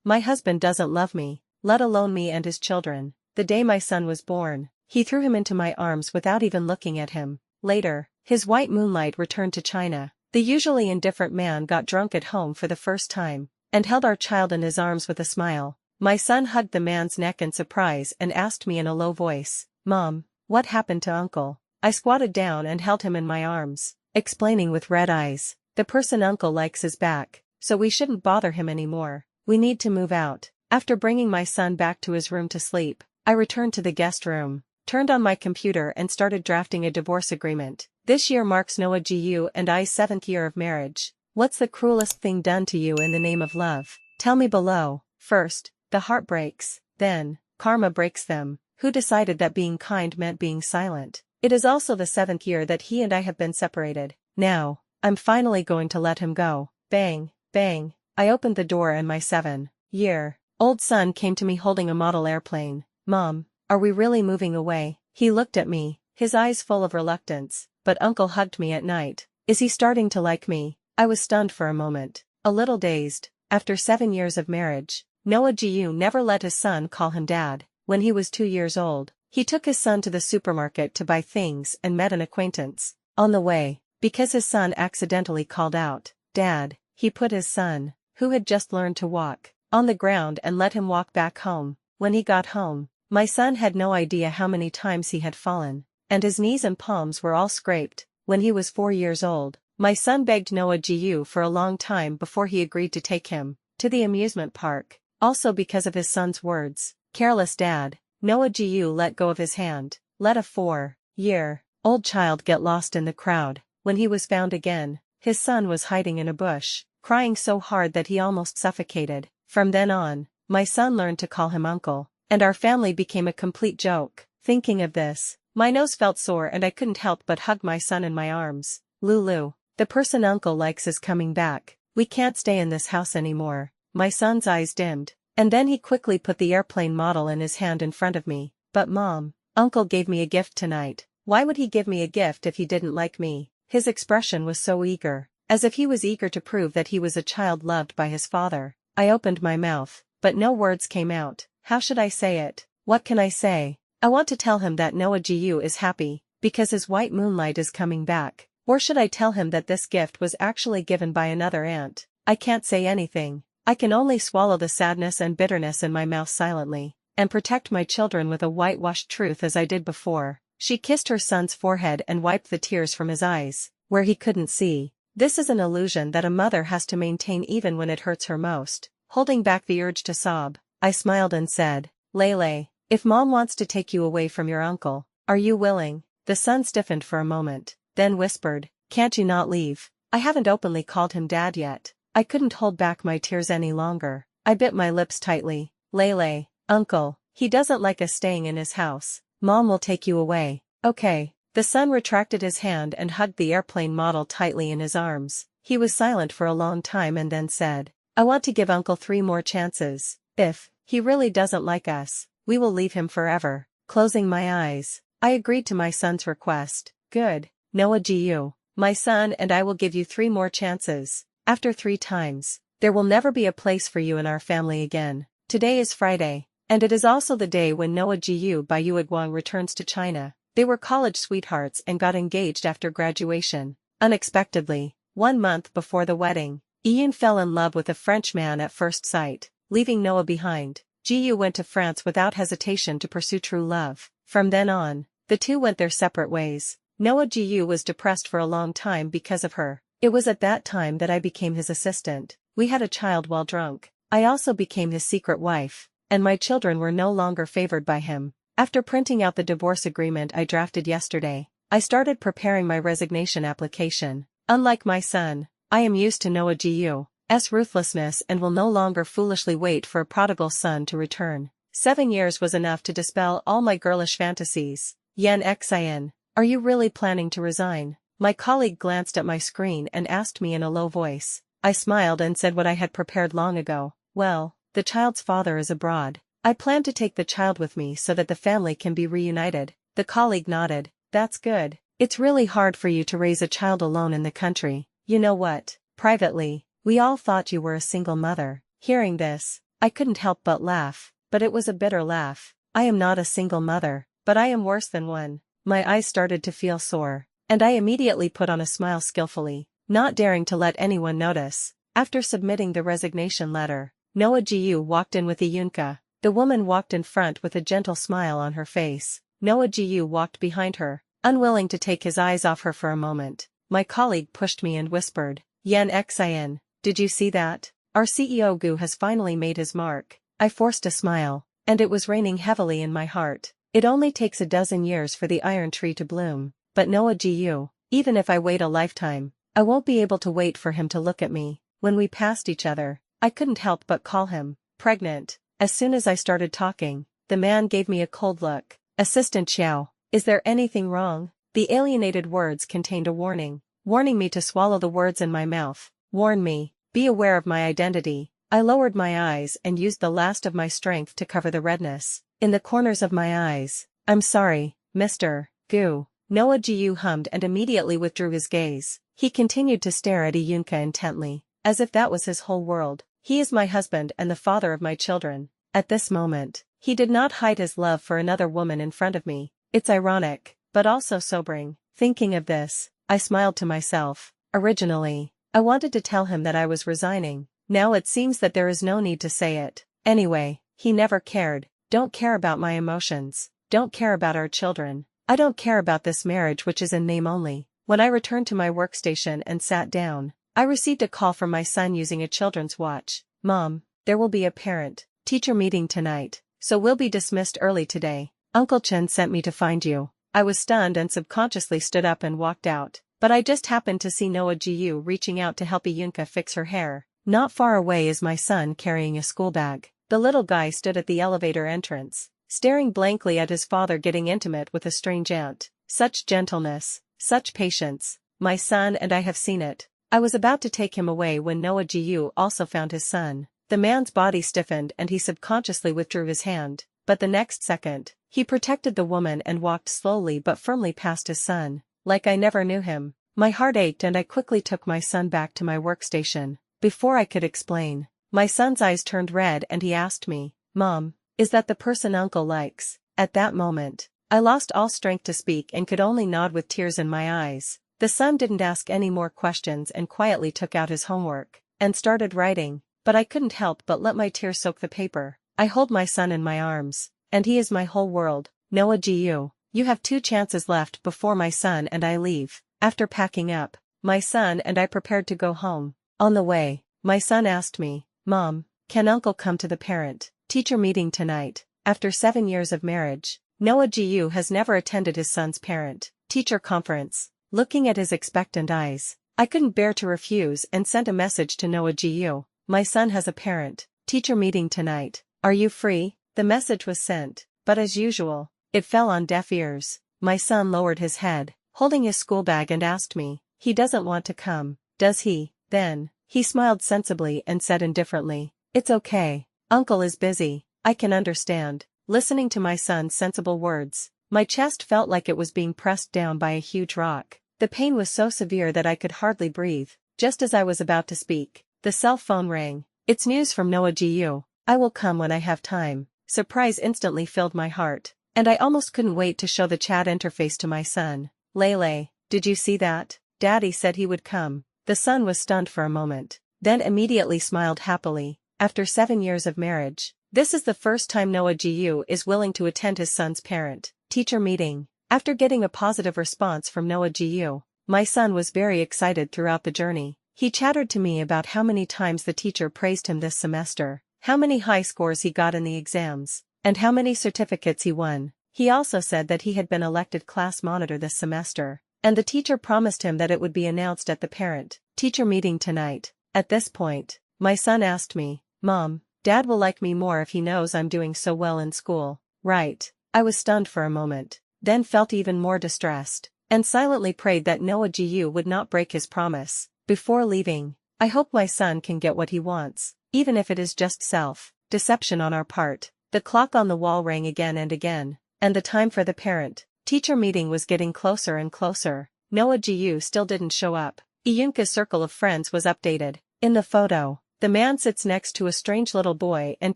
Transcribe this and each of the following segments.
My husband doesn't love me, let alone me and his children. The day my son was born, he threw him into my arms without even looking at him. Later, his white moonlight returned to China. The usually indifferent man got drunk at home for the first time, and held our child in his arms with a smile. My son hugged the man's neck in surprise and asked me in a low voice, "Mom, what happened to Uncle?" I squatted down and held him in my arms, explaining with red eyes, "The person Uncle likes is back, so we shouldn't bother him anymore. We need to move out." After bringing my son back to his room to sleep, I returned to the guest room, turned on my computer and started drafting a divorce agreement. This year marks Noah Gu and I's 7th year of marriage. What's the cruelest thing done to you in the name of love? Tell me below. First, the heart breaks, then, karma breaks them. Who decided that being kind meant being silent? It is also the 7th year that he and I have been separated. Now, I'm finally going to let him go. Bang, bang. I opened the door and my 7-year-old son came to me holding a model airplane. "Mom, are we really moving away?" He looked at me, his eyes full of reluctance. "But Uncle hugged me at night. Is he starting to like me?" I was stunned for a moment, a little dazed. After 7 years of marriage, Noah Gu never let his son call him dad. When he was 2 years old, he took his son to the supermarket to buy things and met an acquaintance. On the way, because his son accidentally called out, "Dad," he put his son, who had just learned to walk, on the ground and let him walk back home. When he got home, my son had no idea how many times he had fallen, and his knees and palms were all scraped. When he was 4 years old, my son begged Noah Gu for a long time before he agreed to take him to the amusement park. Also because of his son's words, "Careless dad," Noah Gu let go of his hand. Let a 4-year-old child get lost in the crowd. When he was found again, his son was hiding in a bush, crying so hard that he almost suffocated. From then on, my son learned to call him Uncle, and our family became a complete joke. Thinking of this, my nose felt sore and I couldn't help but hug my son in my arms. "Lulu, the person Uncle likes is coming back. We can't stay in this house anymore." My son's eyes dimmed, and then he quickly put the airplane model in his hand in front of me. "But Mom, Uncle gave me a gift tonight." Why would he give me a gift if he didn't like me? His expression was so eager, as if he was eager to prove that he was a child loved by his father. I opened my mouth, but no words came out. How should I say it? What can I say? I want to tell him that Noah Gu is happy, because his white moonlight is coming back. Or should I tell him that this gift was actually given by another aunt? I can't say anything. I can only swallow the sadness and bitterness in my mouth silently, and protect my children with a whitewashed truth as I did before. She kissed her son's forehead and wiped the tears from his eyes, where he couldn't see. This is an illusion that a mother has to maintain even when it hurts her most. Holding back the urge to sob, I smiled and said, "Lele, if Mom wants to take you away from your uncle, are you willing?" The son stiffened for a moment, then whispered, "Can't you not leave?" I haven't openly called him dad yet. I couldn't hold back my tears any longer. I bit my lips tightly. "Lele, Uncle, he doesn't like us staying in his house. Mom will take you away." "Okay." The son retracted his hand and hugged the airplane model tightly in his arms. He was silent for a long time and then said, "I want to give Uncle 3 more chances. If he really doesn't like us, we will leave him forever." Closing my eyes, I agreed to my son's request. "Good, Noah Gu. My son and I will give you 3 more chances. After 3 times, there will never be a place for you in our family again." Today is Friday, and it is also the day when Noah Gu by Yueguang returns to China. They were college sweethearts and got engaged after graduation. Unexpectedly, 1 month before the wedding, Ian fell in love with a French man at first sight. Leaving Noah behind, Jiu went to France without hesitation to pursue true love. From then on, the two went their separate ways. Noah Jiu was depressed for a long time because of her. It was at that time that I became his assistant. We had a child while drunk. I also became his secret wife, and my children were no longer favored by him. After printing out the divorce agreement I drafted yesterday, I started preparing my resignation application. Unlike my son, I am used to Noah Gu's ruthlessness and will no longer foolishly wait for a prodigal son to return. 7 years was enough to dispel all my girlish fantasies. Yen Xin, are you really planning to resign? My colleague glanced at my screen and asked me in a low voice. I smiled and said what I had prepared long ago. Well, the child's father is abroad. I plan to take the child with me so that the family can be reunited. The colleague nodded. That's good. It's really hard for you to raise a child alone in the country. You know what? Privately, we all thought you were a single mother. Hearing this, I couldn't help but laugh, but it was a bitter laugh. I am not a single mother, but I am worse than one. My eyes started to feel sore, and I immediately put on a smile skillfully, not daring to let anyone notice. After submitting the resignation letter, Noah Jiu walked in with Iyunka. The woman walked in front with a gentle smile on her face. Noah Jiu walked behind her, unwilling to take his eyes off her for a moment. My colleague pushed me and whispered, "Yan Xin, did you see that? Our CEO Gu has finally made his mark." I forced a smile, and it was raining heavily in my heart. It only takes a dozen years for the iron tree to bloom, but Noah Jiu, even if I wait a lifetime, I won't be able to wait for him to look at me. When we passed each other, I couldn't help but call him pregnant. As soon as I started talking, the man gave me a cold look. "Assistant Xiao, is there anything wrong?" The alienated words contained a warning, warning me to swallow the words in my mouth. Warn me, be aware of my identity. I lowered my eyes and used the last of my strength to cover the redness in the corners of my eyes. "I'm sorry, Mr. Gu." Noah Jiu hummed and immediately withdrew his gaze. He continued to stare at Iyunka intently, as if that was his whole world. "He is my husband and the father of my children." At this moment, he did not hide his love for another woman in front of me. It's ironic, but also sobering. Thinking of this, I smiled to myself. Originally, I wanted to tell him that I was resigning. Now it seems that there is no need to say it. Anyway, he never cared. Don't care about my emotions. Don't care about our children. I don't care about this marriage which is in name only. When I returned to my workstation and sat down, I received a call from my son using a children's watch. "Mom, there will be a parent-teacher meeting tonight, so we'll be dismissed early today. Uncle Chen sent me to find you." I was stunned and subconsciously stood up and walked out, but I just happened to see Noah Jiu reaching out to help Iyunka fix her hair. Not far away is my son carrying a school bag. The little guy stood at the elevator entrance, staring blankly at his father getting intimate with a strange aunt. Such gentleness, such patience. My son and I have seen it. I was about to take him away when Noah Jiu also found his son. The man's body stiffened and he subconsciously withdrew his hand, but the next second, he protected the woman and walked slowly but firmly past his son, like I never knew him. My heart ached and I quickly took my son back to my workstation. Before I could explain, my son's eyes turned red and he asked me, "Mom, is that the person Uncle likes?" At that moment, I lost all strength to speak and could only nod with tears in my eyes. The son didn't ask any more questions and quietly took out his homework and started writing, but I couldn't help but let my tears soak the paper. I hold my son in my arms, and he is my whole world. "Noah Jiu, you have 2 chances left before my son and I leave." After packing up, my son and I prepared to go home. On the way, my son asked me, "Mom, can Uncle come to the parent-teacher meeting tonight?" After 7 years of marriage, Noah Jiu has never attended his son's parent-teacher conference. Looking at his expectant eyes, I couldn't bear to refuse and sent a message to Noah Jiu. "My son has a parent-teacher meeting tonight. Are you free?" The message was sent, but as usual, it fell on deaf ears. My son lowered his head, holding his school bag and asked me, "He doesn't want to come, does he?" Then, he smiled sensibly and said indifferently, "It's okay. Uncle is busy. I can understand." Listening to my son's sensible words, my chest felt like it was being pressed down by a huge rock. The pain was so severe that I could hardly breathe. Just as I was about to speak, the cell phone rang. "It's news from Noah Jiu. I will come when I have time." Surprise instantly filled my heart, and I almost couldn't wait to show the chat interface to my son. "Lele, did you see that? Daddy said he would come." The son was stunned for a moment, then immediately smiled happily. After 7 years of marriage, this is the first time Noah Jiu is willing to attend his son's parent-teacher meeting. After getting a positive response from Noah Jiu, my son was very excited throughout the journey. He chattered to me about how many times the teacher praised him this semester, how many high scores he got in the exams, and how many certificates he won. He also said that he had been elected class monitor this semester, and the teacher promised him that it would be announced at the parent-teacher meeting tonight. At this point, my son asked me, "Mom, Dad will like me more if he knows I'm doing so well in school, right?" I was stunned for a moment, then felt even more distressed, and silently prayed that Noah Jiu would not break his promise. Before leaving, I hope my son can get what he wants, even if it is just self-deception on our part. The clock on the wall rang again and again, and the time for the parent-teacher meeting was getting closer and closer. Noah Jiu still didn't show up. Iyunka's circle of friends was updated. In the photo, The man sits next to a strange little boy and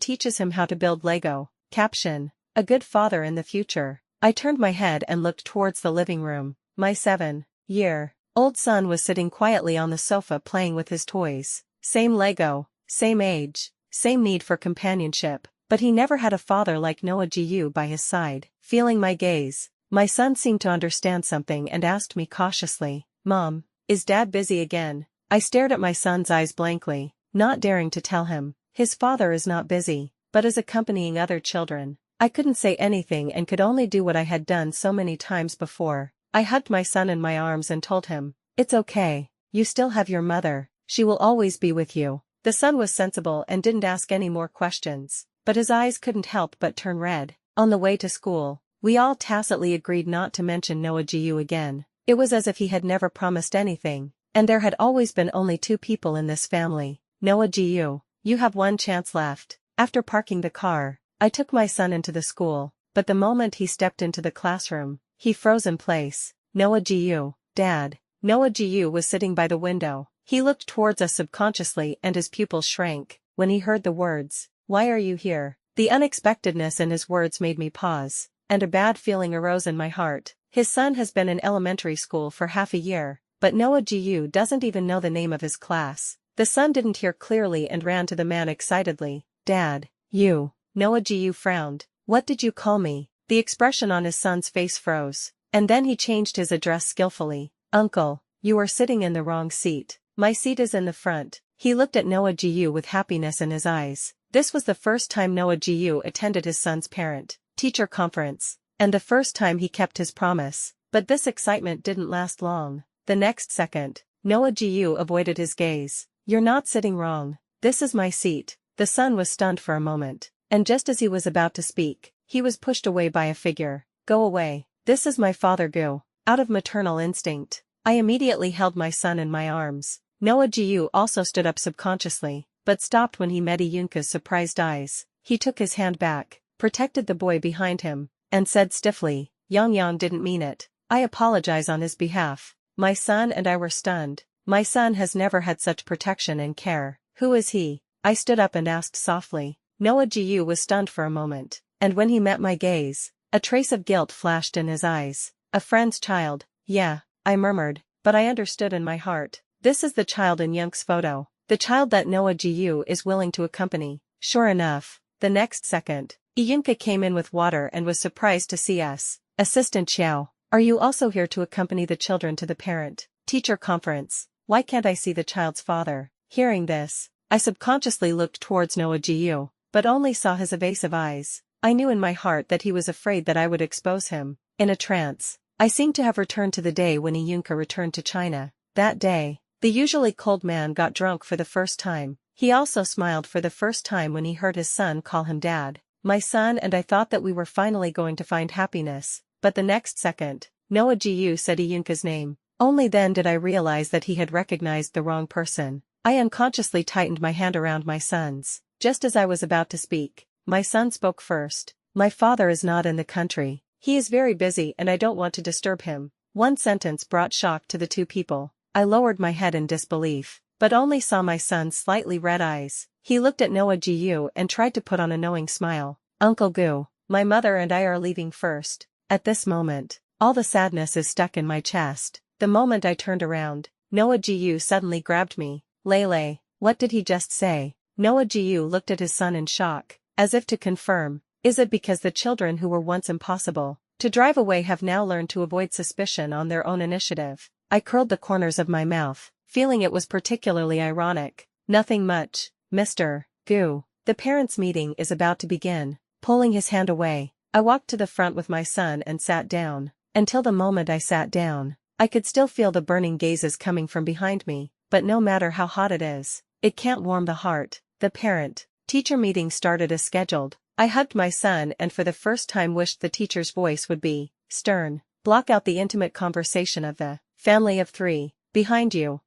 teaches him how to build Lego. Caption: a good father in the future. I turned my head and looked towards the living room. My 7-year-old son was sitting quietly on the sofa playing with his toys. Same Lego, same age, same need for companionship, but he never had a father like Noah Gu by his side. Feeling my gaze, my son seemed to understand something and asked me cautiously, "Mom, is Dad busy again?" I stared at my son's eyes blankly, not daring to tell him. His father is not busy, but is accompanying other children. I couldn't say anything and could only do what I had done so many times before. I hugged my son in my arms and told him, "It's okay, you still have your mother, she will always be with you." The son was sensible and didn't ask any more questions, but his eyes couldn't help but turn red. On the way to school, we all tacitly agreed not to mention Noah Gu again. It was as if he had never promised anything, and there had always been only two people in this family. "Noah Gu, you have one chance left." After parking the car, I took my son into the school, but the moment he stepped into the classroom, he froze in place. "Noah Gu, Dad." Noah Gu was sitting by the window. He looked towards us subconsciously and his pupils shrank when he heard the words, "Why are you here?" The unexpectedness in his words made me pause, and a bad feeling arose in my heart. His son has been in elementary school for half a year, but Noah Gu doesn't even know the name of his class. The son didn't hear clearly and ran to the man excitedly. "Dad, you." Noah Gu frowned. "What did you call me?" The expression on his son's face froze, and then he changed his address skillfully. "Uncle, you are sitting in the wrong seat. My seat is in the front." He looked at Noah Gu with happiness in his eyes. This was the first time Noah Gu attended his son's parent-teacher conference, and the first time he kept his promise. But this excitement didn't last long. The next second, Noah Gu avoided his gaze. "You're not sitting wrong. This is my seat." The son was stunned for a moment, and just as he was about to speak, he was pushed away by a figure. "Go away. This is my father Gu." Out of maternal instinct, I immediately held my son in my arms. Noah Gu also stood up subconsciously, but stopped when he met Iyunka's surprised eyes. He took his hand back, protected the boy behind him, and said stiffly, "Yang didn't mean it." I apologize on his behalf. My son and I were stunned. My son has never had such protection and care. "Who is he?" I stood up and asked softly. Noah Gu was stunned for a moment, and when he met my gaze, a trace of guilt flashed in his eyes. "A friend's child." "Yeah," I murmured, but I understood in my heart. This is the child in Yunk's photo, the child that Noah Gu is willing to accompany. Sure enough, the next second, Iyunka came in with water and was surprised to see us. "Assistant Xiao, are you also here to accompany the children to the parent-teacher conference? Why can't I see the child's father?" Hearing this, I subconsciously looked towards Noah Gu, but only saw his evasive eyes. I knew in my heart that he was afraid that I would expose him. In a trance, I seemed to have returned to the day when Iyunka returned to China. That day, the usually cold man got drunk for the first time. He also smiled for the first time when he heard his son call him Dad. My son and I thought that we were finally going to find happiness, but the next second, Noah Gu said Iyunka's name. Only then did I realize that he had recognized the wrong person. I unconsciously tightened my hand around my son's. Just as I was about to speak, my son spoke first. "My father is not in the country. He is very busy and I don't want to disturb him." One sentence brought shock to the two people. I lowered my head in disbelief, but only saw my son's slightly red eyes. He looked at Noah Gu and tried to put on a knowing smile. "Uncle Gu, my mother and I are leaving first." At this moment, all the sadness is stuck in my chest. The moment I turned around, Noah Gu suddenly grabbed me. "Lele, what did he just say?" Noah Gu looked at his son in shock, as if to confirm, is it because the children who were once impossible to drive away have now learned to avoid suspicion on their own initiative? I curled the corners of my mouth, feeling it was particularly ironic. "Nothing much, Mr. Gu. The parents' meeting is about to begin." Pulling his hand away, I walked to the front with my son and sat down. Until the moment I sat down, I could still feel the burning gazes coming from behind me, but no matter how hot it is, it can't warm the heart. The parent-teacher meeting started as scheduled. I hugged my son and for the first time wished the teacher's voice would be stern. "Block out the intimate conversation of the family of three, behind you."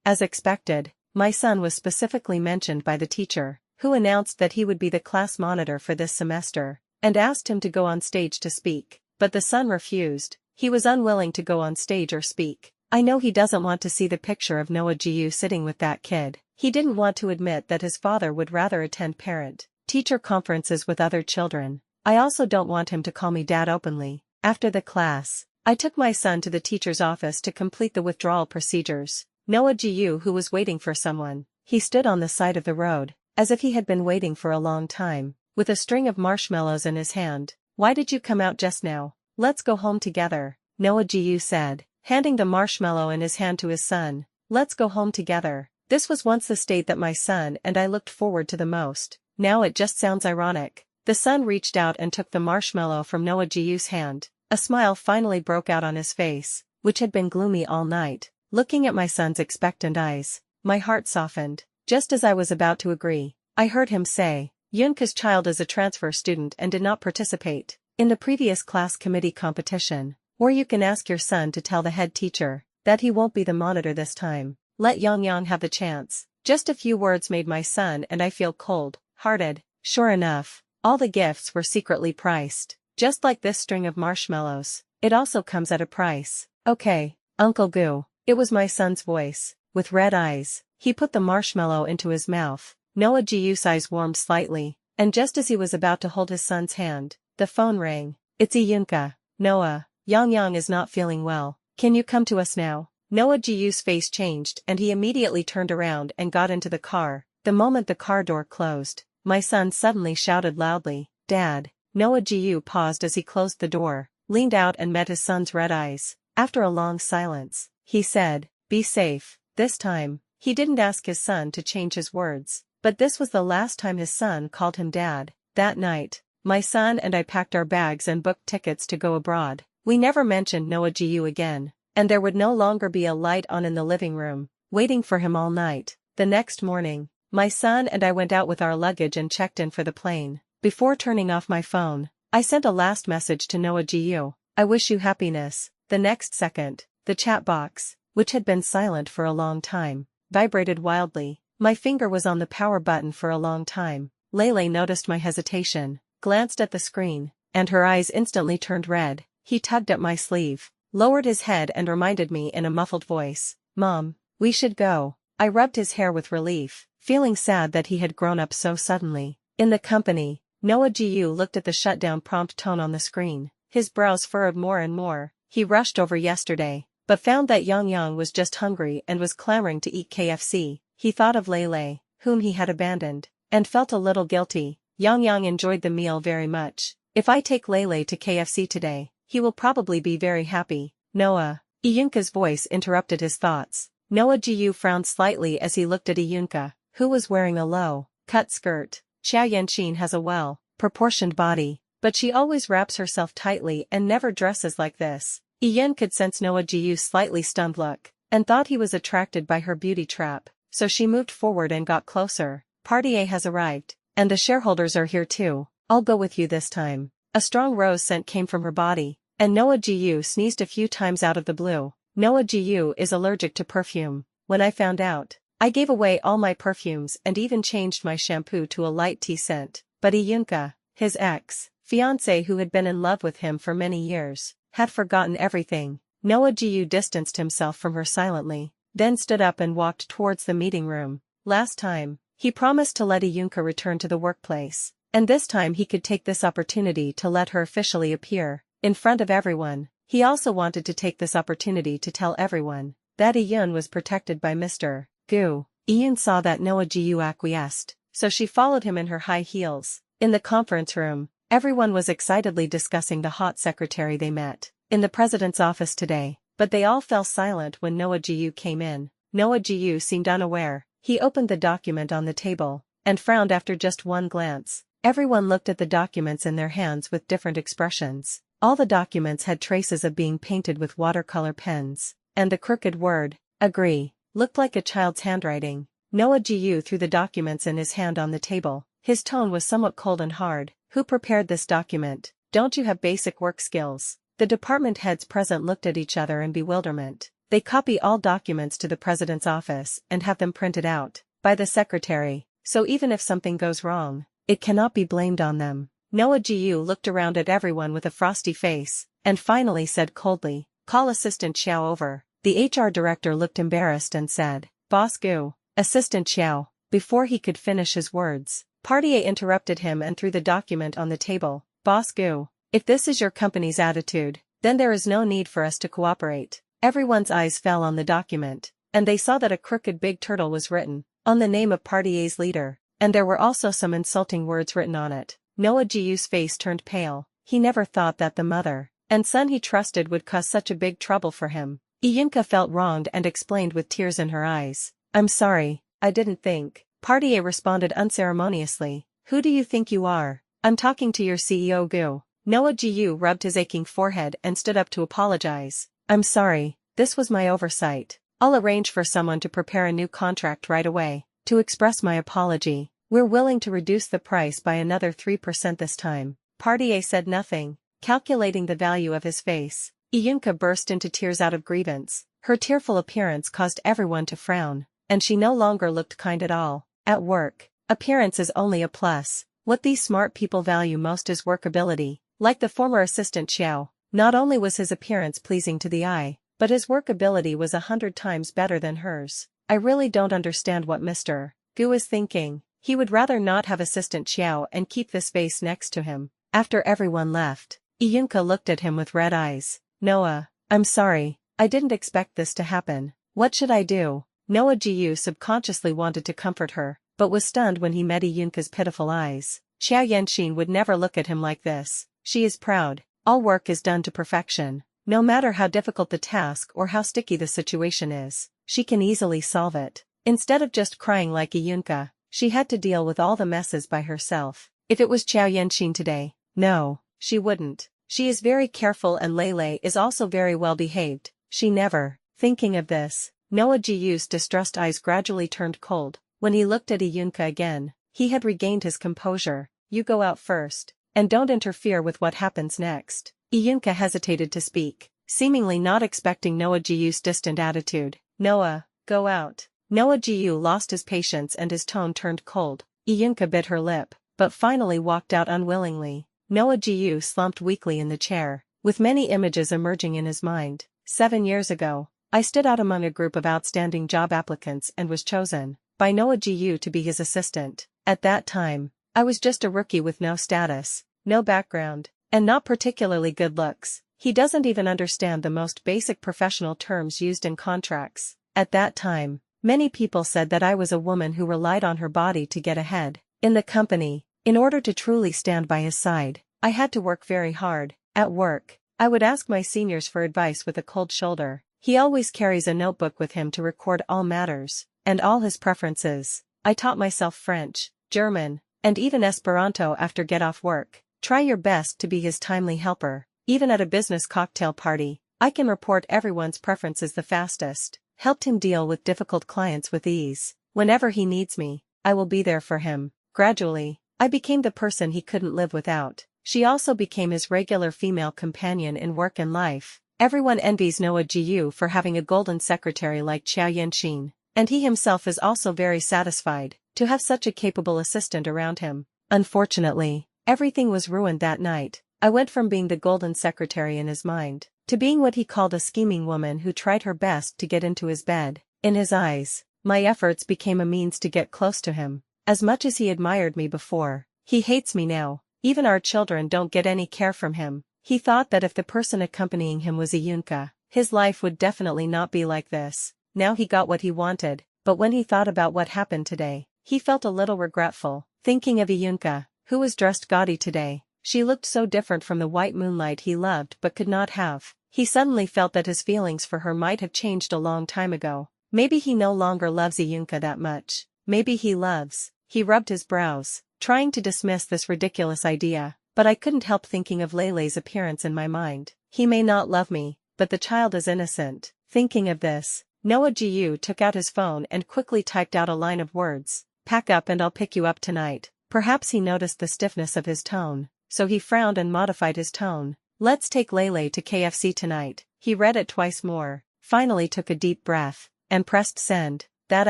As expected, my son was specifically mentioned by the teacher, who announced that he would be the class monitor for this semester, and asked him to go on stage to speak, but the son refused. He was unwilling to go on stage or speak. I know he doesn't want to see the picture of Noah Jiu sitting with that kid. He didn't want to admit that his father would rather attend parent-teacher conferences with other children. I also don't want him to call me dad openly. After the class, I took my son to the teacher's office to complete the withdrawal procedures. Noah Jiu, who was waiting for someone, he stood on the side of the road, as if he had been waiting for a long time, with a string of marshmallows in his hand. Why did you come out just now? Let's go home together, Noah Jiu said, handing the marshmallow in his hand to his son. Let's go home together. This was once the state that my son and I looked forward to the most. Now it just sounds ironic. The son reached out and took the marshmallow from Noah Jiu's hand. A smile finally broke out on his face, which had been gloomy all night. Looking at my son's expectant eyes, my heart softened. Just as I was about to agree, I heard him say, Yunka's child is a transfer student and did not participate in the previous class committee competition. Or you can ask your son to tell the head teacher that he won't be the monitor this time. Let Yang have the chance. Just a few words made my son and I feel cold-hearted. Sure enough, all the gifts were secretly priced. Just like this string of marshmallows, it also comes at a price. Okay, Uncle Goo. It was my son's voice. With red eyes, he put the marshmallow into his mouth. Noah Jiu's eyes warmed slightly, and just as he was about to hold his son's hand, the phone rang. It's Yunka. Noah, Yang is not feeling well. Can you come to us now? Noah Jiu's face changed and he immediately turned around and got into the car. The moment the car door closed, my son suddenly shouted loudly, Dad. Noah Jiu paused as he closed the door, leaned out and met his son's red eyes. After a long silence, he said, Be safe. This time, he didn't ask his son to change his words, but this was the last time his son called him dad. That night, my son and I packed our bags and booked tickets to go abroad. We never mentioned Noah Jiu again. And there would no longer be a light on in the living room, waiting for him all night. The next morning, my son and I went out with our luggage and checked in for the plane. Before turning off my phone, I sent a last message to Noah Jiu. I wish you happiness. The next second, the chat box, which had been silent for a long time, vibrated wildly. My finger was on the power button for a long time. Lele noticed my hesitation, glanced at the screen, and her eyes instantly turned red. He tugged at my sleeve, lowered his head and reminded me in a muffled voice, Mom, we should go. I rubbed his hair with relief, feeling sad that he had grown up so suddenly. In the company, Noah Jiu looked at the shutdown prompt tone on the screen. His brows furrowed more and more. He rushed over yesterday, but found that Yang was just hungry and was clamoring to eat KFC. He thought of Lele, whom he had abandoned, and felt a little guilty. Yang enjoyed the meal very much. If I take Lele to KFC today, he will probably be very happy. Noah. Iyunka's voice interrupted his thoughts. Noah Jiu frowned slightly as he looked at Iyunka, who was wearing a low-cut skirt. Xiao Yanqin has a well-proportioned body, but she always wraps herself tightly and never dresses like this. Iyun could sense Noah Jiu's slightly stunned look, and thought he was attracted by her beauty trap, so she moved forward and got closer. Party A has arrived, and the shareholders are here too. I'll go with you this time. A strong rose scent came from her body, and Noah Jiu sneezed a few times out of the blue. Noah Jiu is allergic to perfume. When I found out, I gave away all my perfumes and even changed my shampoo to a light tea scent. But Iyunka, his ex-fiancé who had been in love with him for many years, had forgotten everything. Noah Jiu distanced himself from her silently, then stood up and walked towards the meeting room. Last time, he promised to let Iyunka return to the workplace, and this time he could take this opportunity to let her officially appear in front of everyone. He also wanted to take this opportunity to tell everyone that Iyun was protected by Mr. Gu. Iyun saw that Noah Jiu acquiesced, so she followed him in her high heels. In the conference room, everyone was excitedly discussing the hot secretary they met in the president's office today, but they all fell silent when Noah Jiu came in. Noah Jiu seemed unaware. He opened the document on the table, and frowned after just one glance. Everyone looked at the documents in their hands with different expressions. All the documents had traces of being painted with watercolor pens, and the crooked word, agree, looked like a child's handwriting. Noah Jiu threw the documents in his hand on the table. His tone was somewhat cold and hard. Who prepared this document? Don't you have basic work skills? The department heads present looked at each other in bewilderment. They copy all documents to the president's office and have them printed out by the secretary, so even if something goes wrong, it cannot be blamed on them. Noah Jiu looked around at everyone with a frosty face, and finally said coldly, call Assistant Xiao over. The HR director looked embarrassed and said, "Boss Gu, Assistant Xiao." Before he could finish his words, Party A interrupted him and threw the document on the table. "Boss Gu, if this is your company's attitude, then there is no need for us to cooperate." Everyone's eyes fell on the document, and they saw that a crooked big turtle was written on the name of Party A's leader, and there were also some insulting words written on it. Noah Jiu's face turned pale. He never thought that the mother and son he trusted would cause such a big trouble for him. Iyunka felt wronged and explained with tears in her eyes, "I'm sorry, I didn't think." Party A responded unceremoniously, "Who do you think you are? I'm talking to your CEO Gu." Noah Jiu rubbed his aching forehead and stood up to apologize. "I'm sorry, this was my oversight. I'll arrange for someone to prepare a new contract right away. To express my apology, we're willing to reduce the price by another 3% this time." Party A said nothing, calculating the value of his face. Iyunka burst into tears out of grievance. Her tearful appearance caused everyone to frown, and she no longer looked kind at all. At work, appearance is only a plus. What these smart people value most is workability. Like the former assistant Xiao, not only was his appearance pleasing to the eye, but his workability was 100 times better than hers. I really don't understand what Mr. Gu is thinking. He would rather not have assistant Xiao and keep this face next to him. After everyone left, Iyunka looked at him with red eyes. "Noah, I'm sorry, I didn't expect this to happen. What should I do?" Noah Jiu subconsciously wanted to comfort her, but was stunned when he met Iyunka's pitiful eyes. Xiao Yanxin would never look at him like this. She is proud. All work is done to perfection. No matter how difficult the task or how sticky the situation is, she can easily solve it. Instead of just crying like Iyunka, she had to deal with all the messes by herself. If it was Xiao Yanxin today, no, she wouldn't. She is very careful and Lele is also very well behaved. She never. Thinking of this, Noah Jiu's distressed eyes gradually turned cold. When he looked at Iyunka again, he had regained his composure. "You go out first, and don't interfere with what happens next." Iyunka hesitated to speak, seemingly not expecting Noah Jiu's distant attitude. "Noah, go out." Noah Jiu lost his patience and his tone turned cold. Iyunka bit her lip, but finally walked out unwillingly. Noah Jiu slumped weakly in the chair, with many images emerging in his mind. 7 years ago, I stood out among a group of outstanding job applicants and was chosen by Noah Jiu to be his assistant. At that time, I was just a rookie with no status, no background, and not particularly good looks. He doesn't even understand the most basic professional terms used in contracts. At that time, many people said that I was a woman who relied on her body to get ahead in the company. In order to truly stand by his side, I had to work very hard. At work, I would ask my seniors for advice with a cold shoulder. He always carries a notebook with him to record all matters, and all his preferences. I taught myself French, German, and even Esperanto after get off work. Try your best to be his timely helper. Even at a business cocktail party, I can report everyone's preferences the fastest. Helped him deal with difficult clients with ease. Whenever he needs me, I will be there for him. Gradually, I became the person he couldn't live without. She also became his regular female companion in work and life. Everyone envies Noah Jiu for having a golden secretary like Xiao Yanxin, and he himself is also very satisfied to have such a capable assistant around him. Unfortunately, everything was ruined that night. I went from being the golden secretary in his mind, to being what he called a scheming woman who tried her best to get into his bed. In his eyes, my efforts became a means to get close to him. As much as he admired me before, he hates me now. Even our children don't get any care from him. He thought that if the person accompanying him was Iyunka, his life would definitely not be like this. Now he got what he wanted, but when he thought about what happened today, he felt a little regretful. Thinking of Iyunka, who was dressed gaudy today, she looked so different from the white moonlight he loved but could not have. He suddenly felt that his feelings for her might have changed a long time ago. Maybe he no longer loves Iyunka that much. Maybe he loves. He rubbed his brows, trying to dismiss this ridiculous idea, but I couldn't help thinking of Lele's appearance in my mind. He may not love me, but the child is innocent. Thinking of this, Noah Jiu took out his phone and quickly typed out a line of words. "Pack up and I'll pick you up tonight." Perhaps he noticed the stiffness of his tone, so he frowned and modified his tone. "Let's take Lele to KFC tonight." He read it twice more, finally took a deep breath, and pressed send. That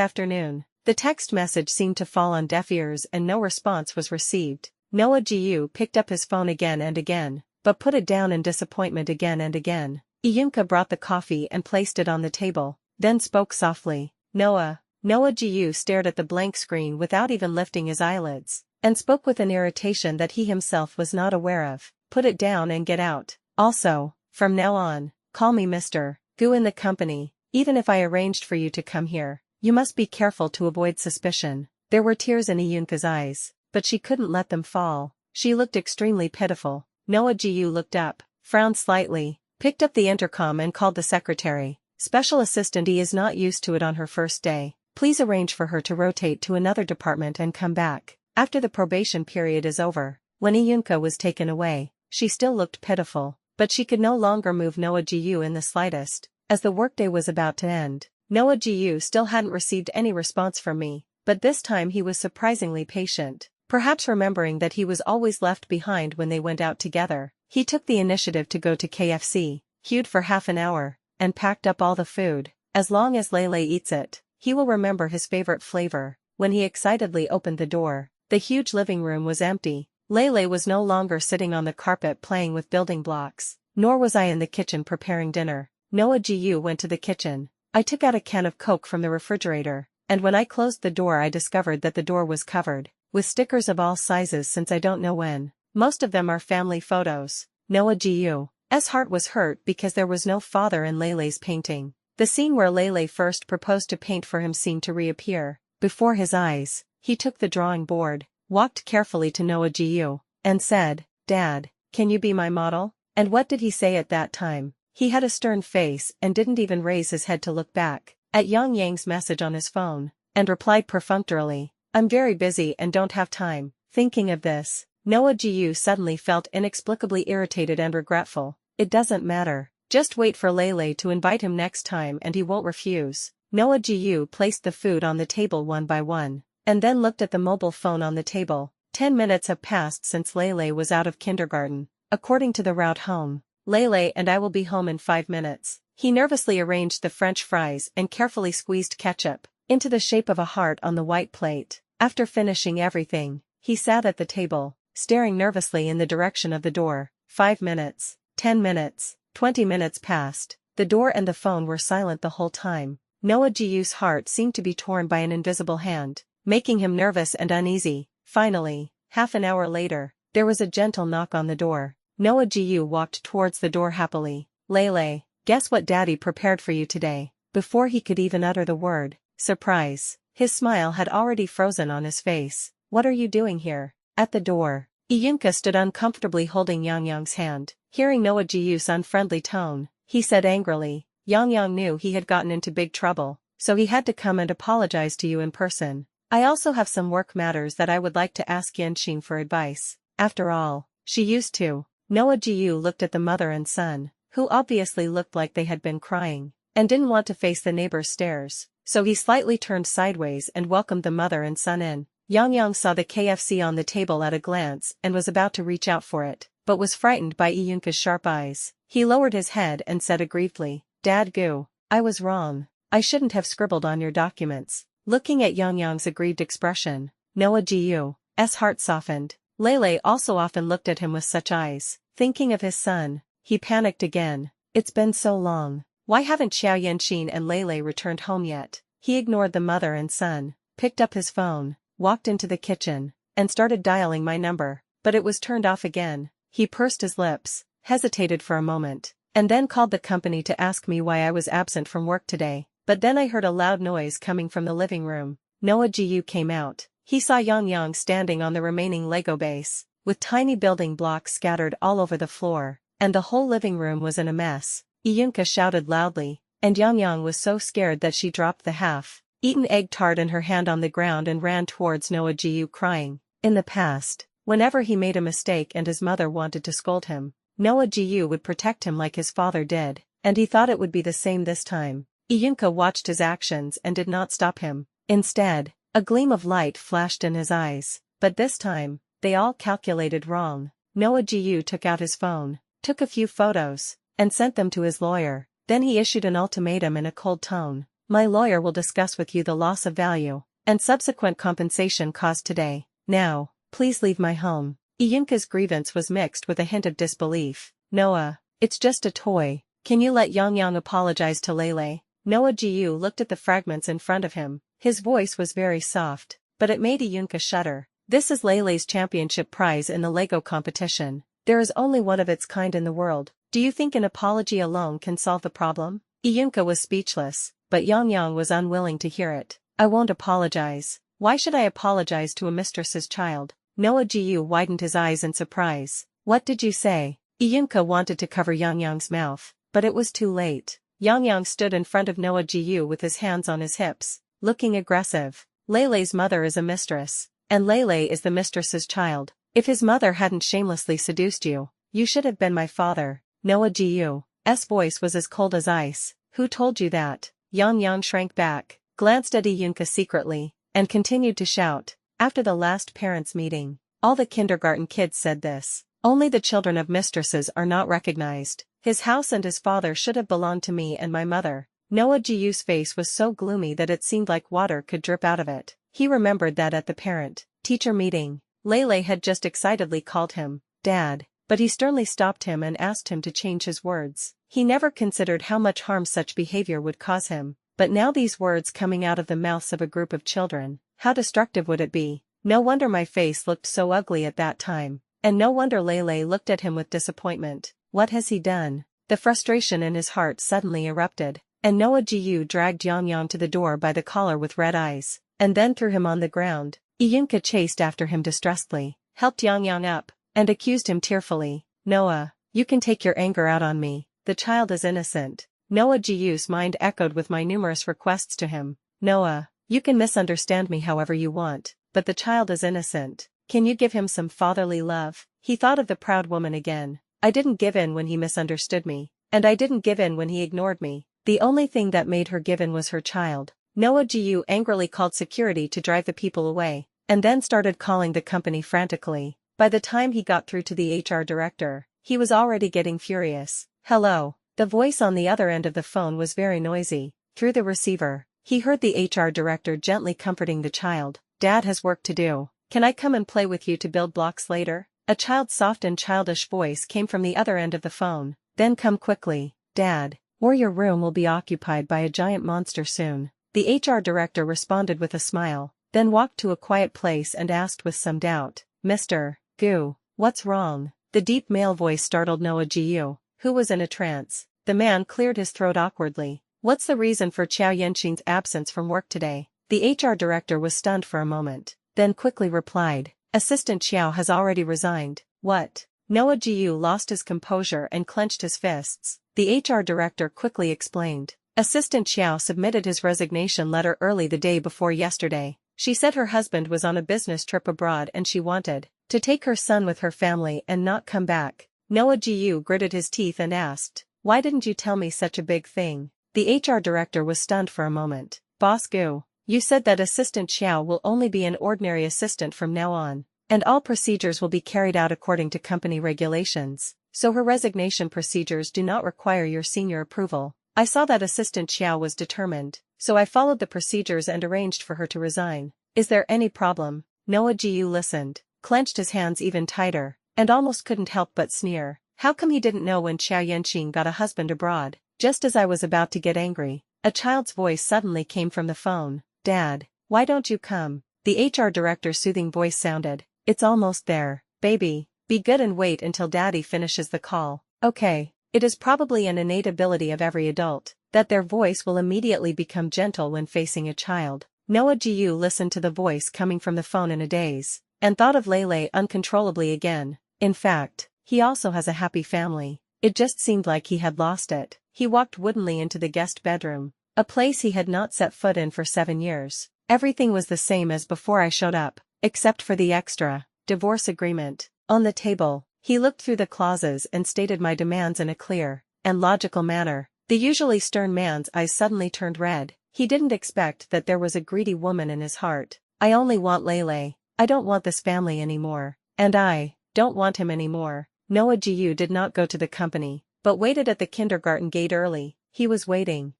afternoon, the text message seemed to fall on deaf ears and no response was received. Noah Jiu picked up his phone again and again, but put it down in disappointment again and again. Iyunka brought the coffee and placed it on the table, then spoke softly. Noah. Noah Jiu stared at the blank screen without even lifting his eyelids, and spoke with an irritation that he himself was not aware of. Put it down and get out. Also, from now on, call me Mr. Gu in the company. Even if I arranged for you to come here, you must be careful to avoid suspicion. There were tears in Iyunka's eyes, but she couldn't let them fall. She looked extremely pitiful. Noah Jiu looked up, frowned slightly, picked up the intercom and called the secretary. Special assistant E is not used to it on her first day. Please arrange for her to rotate to another department and come back after the probation period is over. When Iyunka was taken away, she still looked pitiful, but she could no longer move Noah Jiu in the slightest. As the workday was about to end, Noah Jiu still hadn't received any response from me, but this time he was surprisingly patient. Perhaps remembering that he was always left behind when they went out together, he took the initiative to go to KFC, queued for half an hour, and packed up all the food. As long as Lele eats it, he will remember his favorite flavor. When he excitedly opened the door, the huge living room was empty. Lele was no longer sitting on the carpet playing with building blocks, nor was I in the kitchen preparing dinner. Noah Jiu went to the kitchen. I took out a can of Coke from the refrigerator, and when I closed the door I discovered that the door was covered with stickers of all sizes since I don't know when. Most of them are family photos. Noah Jiu's heart was hurt because there was no father in Lele's painting. The scene where Lele first proposed to paint for him seemed to reappear before his eyes. He took the drawing board, walked carefully to Noah Jiu, and said, "Dad, can you be my model?" And what did he say at that time? He had a stern face and didn't even raise his head to look back at Yang Yang's message on his phone, and replied perfunctorily, "I'm very busy and don't have time." Thinking of this, Noah Jiu suddenly felt inexplicably irritated and regretful. It doesn't matter. Just wait for Lele to invite him next time and he won't refuse. Noah Jiu placed the food on the table one by one, and then looked at the mobile phone on the table. 10 minutes have passed since Lele was out of kindergarten. According to the route home, Lele and I will be home in 5 minutes. He nervously arranged the French fries and carefully squeezed ketchup into the shape of a heart on the white plate. After finishing everything, he sat at the table, staring nervously in the direction of the door. 5 minutes, 10 minutes, 20 minutes passed. The door and the phone were silent the whole time. Noah Jiu's heart seemed to be torn by an invisible hand, making him nervous and uneasy. Finally, half an hour later, there was a gentle knock on the door. Noah Jiu walked towards the door happily. "Lele, guess what Daddy prepared for you today?" Before he could even utter the word surprise, his smile had already frozen on his face. "What are you doing here?" At the door, Iyunka stood uncomfortably holding Yang Yang's hand. Hearing Noah Jiu's unfriendly tone, he said angrily, "Yang Yang knew he had gotten into big trouble, so he had to come and apologize to you in person. I also have some work matters that I would like to ask Yanqing for advice. After all, she used to." Noah Jiu looked at the mother and son, who obviously looked like they had been crying, and didn't want to face the neighbor's stares, so he slightly turned sideways and welcomed the mother and son in. Yang Yang saw the KFC on the table at a glance and was about to reach out for it, but was frightened by Iyunka's sharp eyes. He lowered his head and said aggrievedly, "Dad Gu, I was wrong. I shouldn't have scribbled on your documents." Looking at Yang Yang's aggrieved expression, Noah Jiu's heart softened. Lele also often looked at him with such eyes. Thinking of his son, he panicked again. It's been so long. Why haven't Xiao Yanqing and Lele returned home yet? He ignored the mother and son, picked up his phone, walked into the kitchen, and started dialing my number, but it was turned off again. He pursed his lips, hesitated for a moment, and then called the company to ask me why I was absent from work today. But then I heard a loud noise coming from the living room. Noah Jiu came out. He saw Yang Yang standing on the remaining Lego base, with tiny building blocks scattered all over the floor, and the whole living room was in a mess. Iyunka shouted loudly, and Yang Yang was so scared that she dropped the half-eaten egg tart in her hand on the ground and ran towards Noah Jiu crying. In the past, whenever he made a mistake and his mother wanted to scold him, Noah Jiu would protect him like his father did, and he thought it would be the same this time. Iyunka watched his actions and did not stop him. Instead, a gleam of light flashed in his eyes, but this time, they all calculated wrong. Noah Jiu took out his phone, took a few photos, and sent them to his lawyer. Then he issued an ultimatum in a cold tone. "My lawyer will discuss with you the loss of value and subsequent compensation caused today. Now, please leave my home." Iyunka's grievance was mixed with a hint of disbelief. "Noah, it's just a toy. Can you let Yang Yang apologize to Lele? Noah Jiu looked at the fragments in front of him. His voice was very soft, but it made Iyunka shudder. This is Lele's championship prize in the Lego competition. There is only one of its kind in the world. Do you think an apology alone can solve the problem? Iyunka was speechless, but Yang Yang was unwilling to hear it. I won't apologize. Why should I apologize to a mistress's child? Noah Jiu widened his eyes in surprise. What did you say? Iyunka wanted to cover Yang Yang's mouth, but it was too late. Yang Yang stood in front of Noah Jiu with his hands on his hips, looking aggressive. Lele's mother is a mistress, and Lele is the mistress's child. If his mother hadn't shamelessly seduced you, you should have been my father. Noah Jiu's voice was as cold as ice. Who told you that? Yang Yang shrank back, glanced at Iyunka secretly, and continued to shout. After the last parents' meeting, all the kindergarten kids said this. Only the children of mistresses are not recognized. His house and his father should have belonged to me and my mother. Noah Jiu's face was so gloomy that it seemed like water could drip out of it. He remembered that at the parent-teacher meeting, Lele had just excitedly called him Dad, but he sternly stopped him and asked him to change his words. He never considered how much harm such behavior would cause him, but now these words coming out of the mouths of a group of children, how destructive would it be? No wonder my face looked so ugly at that time, and no wonder Lele looked at him with disappointment. What has he done? The frustration in his heart suddenly erupted, and Noah Jiu dragged Yang Yang to the door by the collar with red eyes, and then threw him on the ground. Iyunka chased after him distressfully, helped Yang Yang up, and accused him tearfully. Noah, you can take your anger out on me, the child is innocent. Noah Jiu's mind echoed with my numerous requests to him. Noah, you can misunderstand me however you want, but the child is innocent. Can you give him some fatherly love? He thought of the proud woman again. I didn't give in when he misunderstood me, and I didn't give in when he ignored me. The only thing that made her give in was her child. Noah Jiu angrily called security to drive the people away, and then started calling the company frantically. By the time he got through to the HR director, he was already getting furious. Hello. The voice on the other end of the phone was very noisy. Through the receiver, he heard the HR director gently comforting the child. Dad has work to do. Can I come and play with you to build blocks later? A child's soft and childish voice came from the other end of the phone. Then come quickly, Dad, or your room will be occupied by a giant monster soon. The HR director responded with a smile, then walked to a quiet place and asked with some doubt, Mr. Gu, what's wrong? The deep male voice startled Noah Jiu, who was in a trance. The man cleared his throat awkwardly. What's the reason for Qiao Yanqing's absence from work today? The HR director was stunned for a moment, then quickly replied, Assistant Qiao has already resigned. What? Noah Jiu lost his composure and clenched his fists. The HR director quickly explained. Assistant Qiao submitted his resignation letter early the day before yesterday. She said her husband was on a business trip abroad and she wanted to take her son with her family and not come back. Noah Jiu gritted his teeth and asked, why didn't you tell me such a big thing? The HR director was stunned for a moment. Boss Gu, you said that Assistant Qiao will only be an ordinary assistant from now on, and all procedures will be carried out according to company regulations, so her resignation procedures do not require your senior approval. I saw that Assistant Qiao was determined, so I followed the procedures and arranged for her to resign. Is there any problem? Noah Jiu listened, clenched his hands even tighter, and almost couldn't help but sneer. How come he didn't know when Qiao Yanqing got a husband abroad? Just as I was about to get angry, a child's voice suddenly came from the phone. Dad, why don't you come? The HR director's soothing voice sounded. It's almost there, baby. Be good and wait until Daddy finishes the call. Okay. It is probably an innate ability of every adult, that their voice will immediately become gentle when facing a child. Noah Jiu listened to the voice coming from the phone in a daze, and thought of Lele uncontrollably again. In fact, he also has a happy family. It just seemed like he had lost it. He walked woodenly into the guest bedroom, a place he had not set foot in for 7 years. Everything was the same as before I showed up, except for the extra divorce agreement. On the table, he looked through the clauses and stated my demands in a clear and logical manner. The usually stern man's eyes suddenly turned red. He didn't expect that there was a greedy woman in his heart. I only want Lele. I don't want this family anymore. And I don't want him anymore. Noah Jiu did not go to the company, but waited at the kindergarten gate early. He was waiting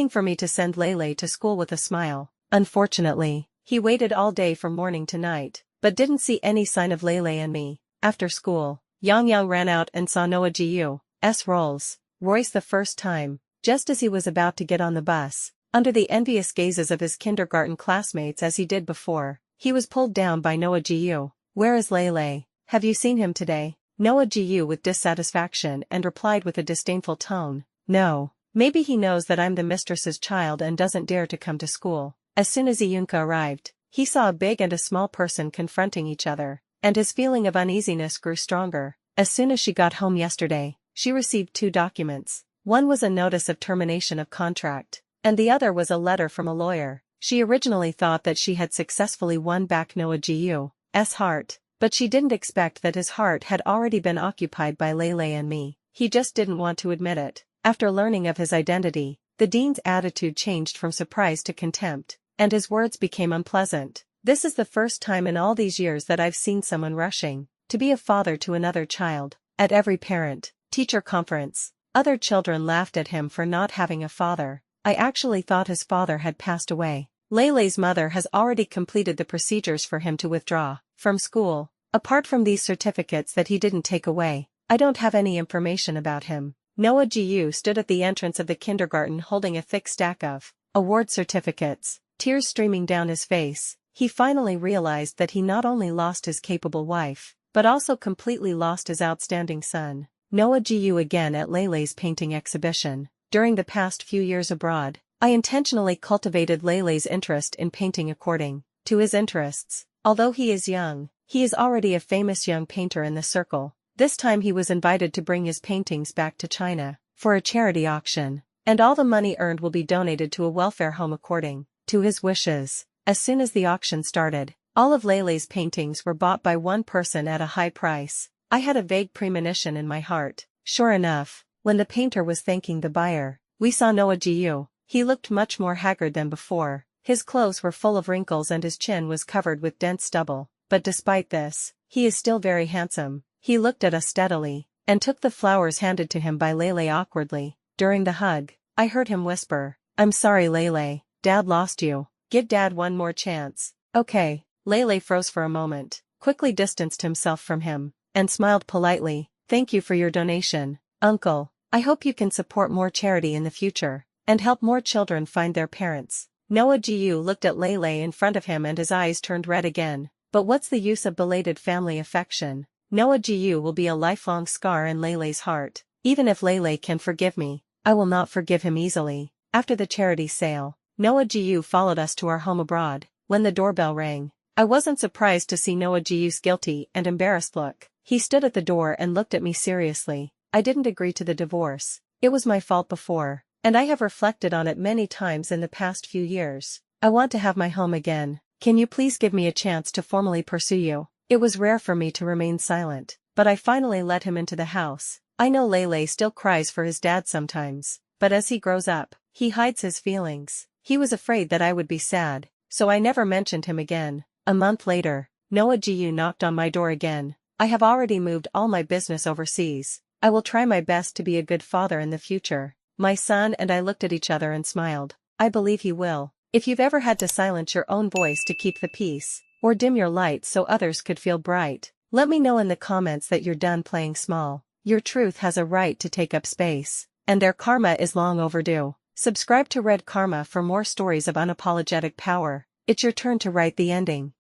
for me to send Lele to school with a smile. Unfortunately, he waited all day from morning to night, but didn't see any sign of Lele and me. After school, Yang Yang ran out and saw Noah Jiu's roles. Royce the first time, just as he was about to get on the bus, under the envious gazes of his kindergarten classmates as he did before, he was pulled down by Noah Gu. "Where is Lele? Have you seen him today?" Noah Gu with dissatisfaction and replied with a disdainful tone, "No. Maybe he knows that I'm the mistress's child and doesn't dare to come to school." As soon as Iyunka arrived, he saw a big and a small person confronting each other, and his feeling of uneasiness grew stronger. As soon as she got home yesterday, she received 2 documents. One was a notice of termination of contract, and the other was a letter from a lawyer. She originally thought that she had successfully won back Noah Gu's heart, but she didn't expect that his heart had already been occupied by Lele and me. He just didn't want to admit it. After learning of his identity, the dean's attitude changed from surprise to contempt, and his words became unpleasant. "This is the first time in all these years that I've seen someone rushing to be a father to another child." At every parent-teacher conference, other children laughed at him for not having a father. I actually thought his father had passed away. Lele's mother has already completed the procedures for him to withdraw from school. Apart from these certificates that he didn't take away, I don't have any information about him. Noah Gu stood at the entrance of the kindergarten holding a thick stack of award certificates, tears streaming down his face. He finally realized that he not only lost his capable wife, but also completely lost his outstanding son. Noah Gu again at Lele's painting exhibition. During the past few years abroad, I intentionally cultivated Lele's interest in painting according to his interests. Although he is young, he is already a famous young painter in the circle. This time he was invited to bring his paintings back to China for a charity auction, and all the money earned will be donated to a welfare home according to his wishes. As soon as the auction started, all of Lele's paintings were bought by one person at a high price. I had a vague premonition in my heart. Sure enough, when the painter was thanking the buyer, we saw Noah Gu. He looked much more haggard than before. His clothes were full of wrinkles and his chin was covered with dense stubble, but despite this, he is still very handsome. He looked at us steadily, and took the flowers handed to him by Lele awkwardly. During the hug, I heard him whisper, "I'm sorry Lele, Dad lost you. Give Dad one more chance." "Okay." Lele froze for a moment, quickly distanced himself from him, and smiled politely. "Thank you for your donation, Uncle. I hope you can support more charity in the future, and help more children find their parents." Noah Gu looked at Lele in front of him and his eyes turned red again. But what's the use of belated family affection? Noah Gu will be a lifelong scar in Lele's heart. Even if Lele can forgive me, I will not forgive him easily. After the charity sale, Noah Gu followed us to our home abroad. When the doorbell rang, I wasn't surprised to see Noah Gu's guilty and embarrassed look. He stood at the door and looked at me seriously. "I didn't agree to the divorce. It was my fault before, and I have reflected on it many times in the past few years. I want to have my home again. Can you please give me a chance to formally pursue you?" It was rare for me to remain silent, but I finally let him into the house. I know Lele still cries for his dad sometimes, but as he grows up, he hides his feelings. He was afraid that I would be sad, so I never mentioned him again. A month later, Noah Gu knocked on my door again. "I have already moved all my business overseas. I will try my best to be a good father in the future." My son and I looked at each other and smiled. I believe he will. If you've ever had to silence your own voice to keep the peace, or dim your light so others could feel bright, let me know in the comments that you're done playing small. Your truth has a right to take up space, and their karma is long overdue. Subscribe to Red Karma for more stories of unapologetic power. It's your turn to write the ending.